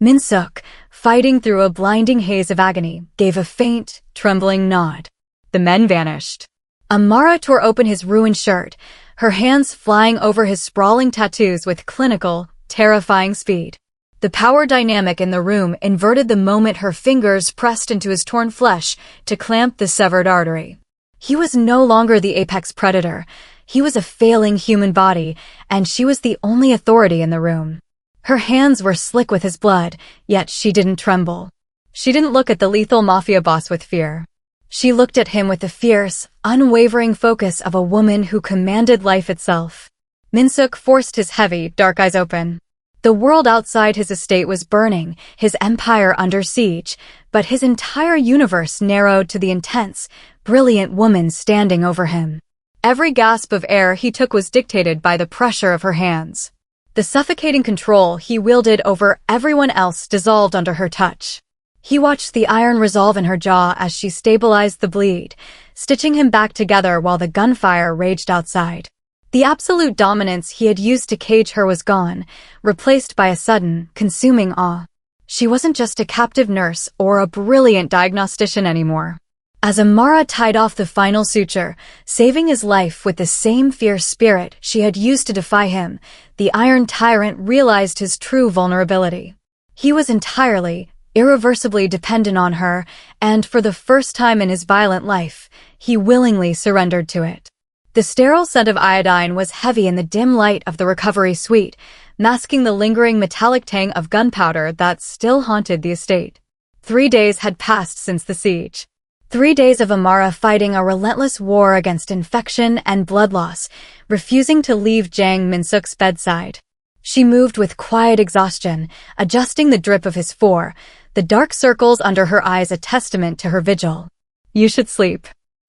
Min-Seok, fighting through a blinding haze of agony, gave a faint, trembling nod. The men vanished. Amara tore open his ruined shirt, her hands flying over his sprawling tattoos with clinical, terrifying speed. The power dynamic in the room inverted the moment her fingers pressed into his torn flesh to clamp the severed artery. He was no longer the apex predator. He was a failing human body, and she was the only authority in the room. Her hands were slick with his blood, yet she didn't tremble. She didn't look at the lethal Mafia boss with fear. She looked at him with the fierce, unwavering focus of a woman who commanded life itself. Min-Seok forced his heavy, dark eyes open. The world outside his estate was burning, his empire under siege, but his entire universe narrowed to the intense, brilliant woman standing over him. Every gasp of air he took was dictated by the pressure of her hands. The suffocating control he wielded over everyone else dissolved under her touch. He watched the iron resolve in her jaw as she stabilized the bleed, stitching him back together while the gunfire raged outside. The absolute dominance he had used to cage her was gone, replaced by a sudden, consuming awe. She wasn't just a captive nurse or a brilliant diagnostician anymore. As Amara tied off the final suture, saving his life with the same fierce spirit she had used to defy him, the Iron Tyrant realized his true vulnerability. He was entirely, irreversibly dependent on her, and for the first time in his violent life, he willingly surrendered to it. The sterile scent of iodine was heavy in the dim light of the recovery suite, masking the lingering metallic tang of gunpowder that still haunted the estate. 3 days had passed since the siege. 3 days of Amara fighting a relentless war against infection and blood loss, refusing to leave Jang Min-Seok's bedside. She moved with quiet exhaustion, adjusting the drip of his fore, the dark circles under her eyes a testament to her vigil. "You should sleep."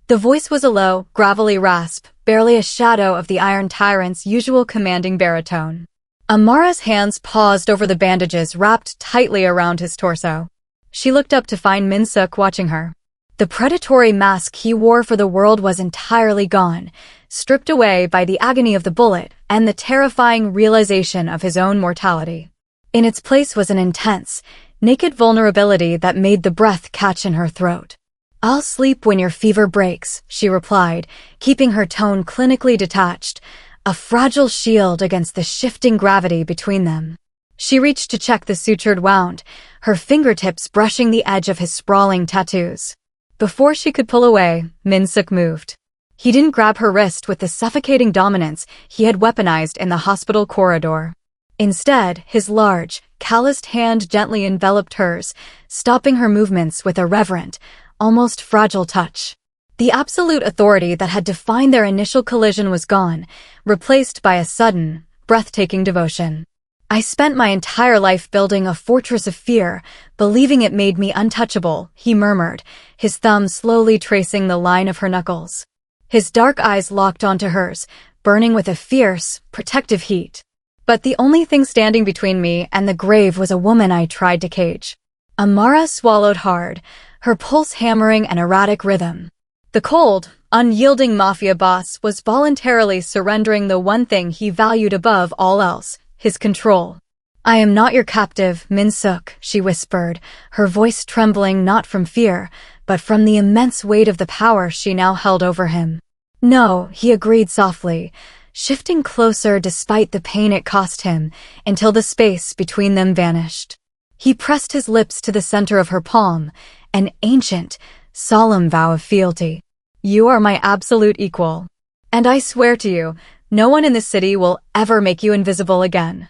The voice was a low, gravelly rasp, barely a shadow of the Iron Tyrant's usual commanding baritone. Amara's hands paused over the bandages wrapped tightly around his torso. She looked up to find Min-Seok watching her. The predatory mask he wore for the world was entirely gone, stripped away by the agony of the bullet and the terrifying realization of his own mortality. In its place was an intense, naked vulnerability that made the breath catch in her throat. "I'll sleep when your fever breaks," she replied, keeping her tone clinically detached, a fragile shield against the shifting gravity between them. She reached to check the sutured wound, her fingertips brushing the edge of his sprawling tattoos. Before she could pull away, Min-Seok moved. He didn't grab her wrist with the suffocating dominance he had weaponized in the hospital corridor. Instead, his large, calloused hand gently enveloped hers, stopping her movements with a reverent, almost fragile touch. The absolute authority that had defined their initial collision was gone, replaced by a sudden, breathtaking devotion. "I spent my entire life building a fortress of fear, believing it made me untouchable," he murmured, his thumb slowly tracing the line of her knuckles. His dark eyes locked onto hers, burning with a fierce, protective heat. "But the only thing standing between me and the grave was a woman I tried to cage." Amara swallowed hard, her pulse hammering an erratic rhythm. The cold, unyielding Mafia boss was voluntarily surrendering the one thing he valued above all else, his control. "I am not your captive, Min-Seok," she whispered, her voice trembling not from fear, but from the immense weight of the power she now held over him. "No," he agreed softly, shifting closer despite the pain it cost him, until the space between them vanished. He pressed his lips to the center of her palm, an ancient, solemn vow of fealty. "You are my absolute equal. And I swear to you, no one in this city will ever make you invisible again."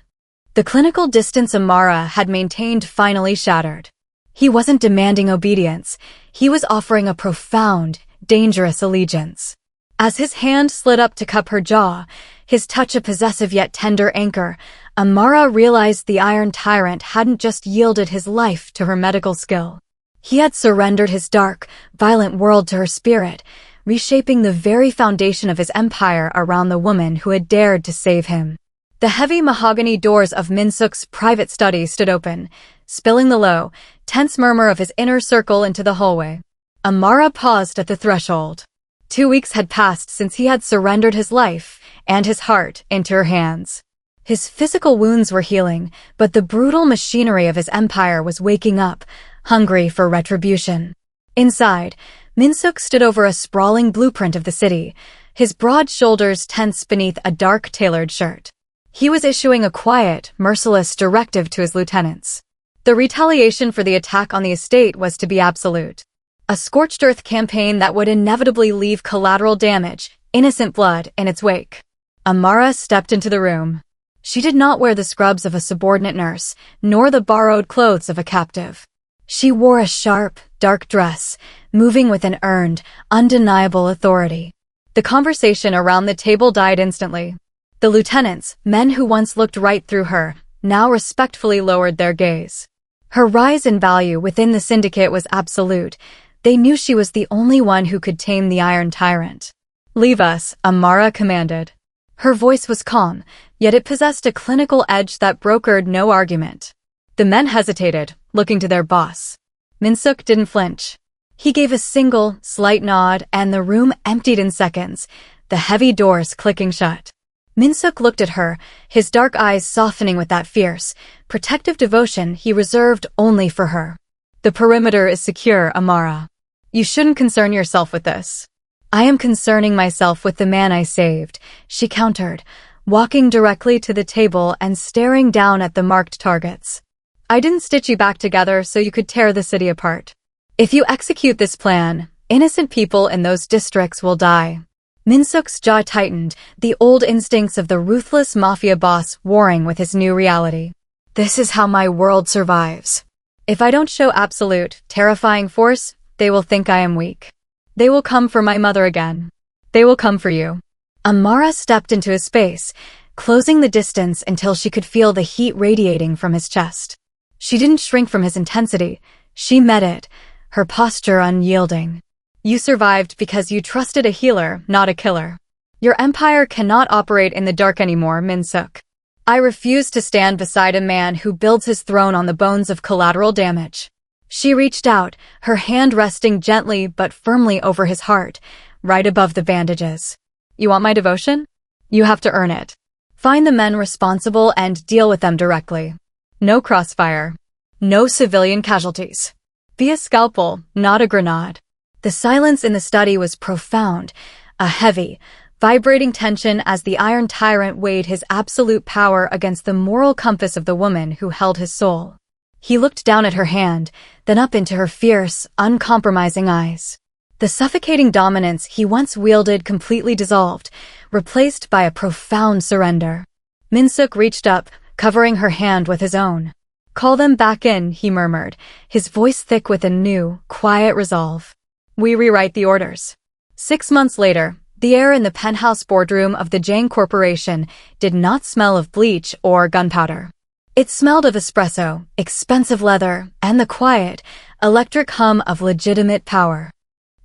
The clinical distance Amara had maintained finally shattered. He wasn't demanding obedience, he was offering a profound, dangerous allegiance. As his hand slid up to cup her jaw, his touch a possessive yet tender anchor, Amara realized the Iron Tyrant hadn't just yielded his life to her medical skill. He had surrendered his dark, violent world to her spirit, reshaping the very foundation of his empire around the woman who had dared to save him. The heavy mahogany doors of Min-Seok's private study stood open, spilling the low, tense murmur of his inner circle into the hallway. Amara paused at the threshold. 2 weeks had passed since he had surrendered his life and his heart into her hands. His physical wounds were healing, but the brutal machinery of his empire was waking up, hungry for retribution. Inside, Min-Seok stood over a sprawling blueprint of the city, his broad shoulders tense beneath a dark tailored shirt. He was issuing a quiet, merciless directive to his lieutenants. The retaliation for the attack on the estate was to be absolute. A scorched earth campaign that would inevitably leave collateral damage, innocent blood, in its wake. Amara stepped into the room. She did not wear the scrubs of a subordinate nurse, nor the borrowed clothes of a captive. She wore a sharp, dark dress, moving with an earned, undeniable authority. The conversation around the table died instantly. The lieutenants, men who once looked right through her, now respectfully lowered their gaze. Her rise in value within the syndicate was absolute. They knew she was the only one who could tame the Iron Tyrant. "Leave us," Amara commanded. Her voice was calm, yet it possessed a clinical edge that brokered no argument. The men hesitated, looking to their boss. Min-Seok didn't flinch. He gave a single, slight nod, and the room emptied in seconds, the heavy doors clicking shut. Min-Seok looked at her, his dark eyes softening with that fierce, protective devotion he reserved only for her. "The perimeter is secure, Amara. You shouldn't concern yourself with this." "I am concerning myself with the man I saved," she countered, walking directly to the table and staring down at the marked targets. "I didn't stitch you back together so you could tear the city apart. If you execute this plan, innocent people in those districts will die." Min-Seok's jaw tightened, the old instincts of the ruthless Mafia boss warring with his new reality. "This is how my world survives. If I don't show absolute, terrifying force, they will think I am weak. They will come for my mother again. They will come for you." Amara stepped into his space, closing the distance until she could feel the heat radiating from his chest. She didn't shrink from his intensity. She met it, her posture unyielding. "You survived because you trusted a healer, not a killer. Your empire cannot operate in the dark anymore, Min-Seok. I refuse to stand beside a man who builds his throne on the bones of collateral damage." She reached out, her hand resting gently but firmly over his heart, right above the bandages. "You want my devotion? You have to earn it. Find the men responsible and deal with them directly. No crossfire. No civilian casualties. Be a scalpel, not a grenade." The silence in the study was profound, a heavy, vibrating tension as the Iron Tyrant weighed his absolute power against the moral compass of the woman who held his soul. He looked down at her hand, then up into her fierce, uncompromising eyes. The suffocating dominance he once wielded completely dissolved, replaced by a profound surrender. Min-Seok reached up, covering her hand with his own. "Call them back in," he murmured, his voice thick with a new, quiet resolve. "We rewrite the orders." 6 months later, the air in the penthouse boardroom of the Jang Corporation did not smell of bleach or gunpowder. It smelled of espresso, expensive leather, and the quiet, electric hum of legitimate power.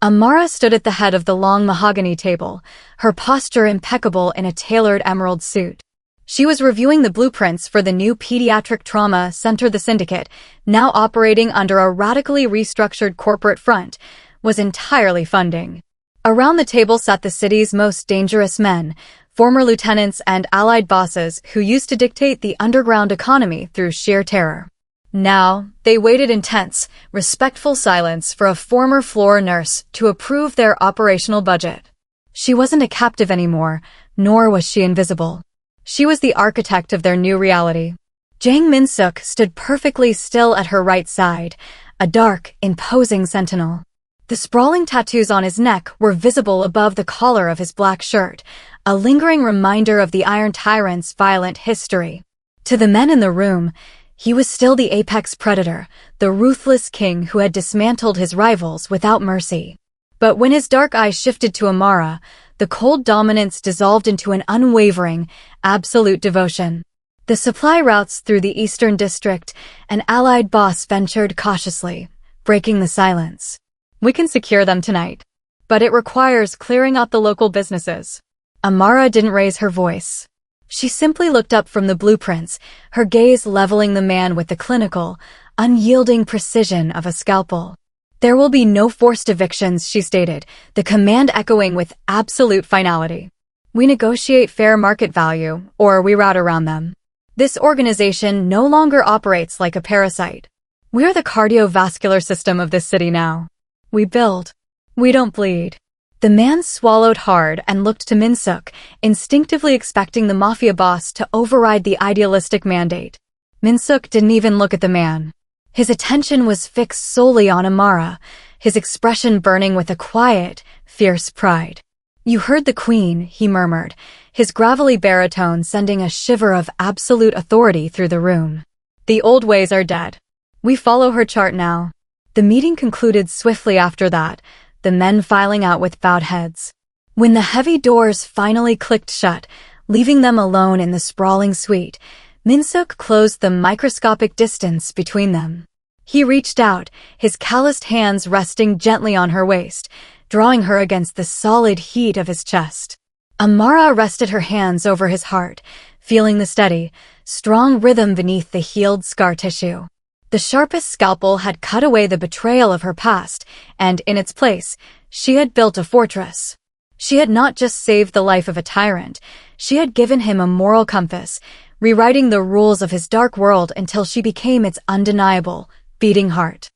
Amara stood at the head of the long mahogany table, her posture impeccable in a tailored emerald suit. She was reviewing the blueprints for the new pediatric trauma center. The syndicate, now operating under a radically restructured corporate front, was entirely funding. Around the table sat the city's most dangerous men, former lieutenants and allied bosses who used to dictate the underground economy through sheer terror. Now, they waited in tense, respectful silence for a former floor nurse to approve their operational budget. She wasn't a captive anymore, nor was she invisible. She was the architect of their new reality. Jang Min-Seok stood perfectly still at her right side, a dark, imposing sentinel. The sprawling tattoos on his neck were visible above the collar of his black shirt, a lingering reminder of the Iron Tyrant's violent history. To the men in the room, he was still the apex predator, the ruthless king who had dismantled his rivals without mercy. But when his dark eyes shifted to Amara, the cold dominance dissolved into an unwavering, absolute devotion. The supply routes through the Eastern District, an allied boss ventured cautiously, breaking the silence. We can secure them tonight. But it requires clearing out the local businesses. Amara didn't raise her voice. She simply looked up from the blueprints, her gaze leveling the man with the clinical, unyielding precision of a scalpel. There will be no forced evictions, she stated, the command echoing with absolute finality. We negotiate fair market value, or we route around them. This organization no longer operates like a parasite. We're the cardiovascular system of this city now. We build. We don't bleed. The man swallowed hard and looked to Min-Seok, instinctively expecting the Mafia boss to override the idealistic mandate. Min-Seok didn't even look at the man. His attention was fixed solely on Amara, his expression burning with a quiet, fierce pride. You heard the queen, he murmured, his gravelly baritone sending a shiver of absolute authority through the room. The old ways are dead. We follow her chart now. The meeting concluded swiftly after that, the men filing out with bowed heads. When the heavy doors finally clicked shut, leaving them alone in the sprawling suite, Min-Seok closed the microscopic distance between them. He reached out, his calloused hands resting gently on her waist, drawing her against the solid heat of his chest. Amara rested her hands over his heart, feeling the steady, strong rhythm beneath the healed scar tissue. The sharpest scalpel had cut away the betrayal of her past, and in its place, she had built a fortress. She had not just saved the life of a tyrant, she had given him a moral compass, rewriting the rules of his dark world until she became its undeniable, beating heart.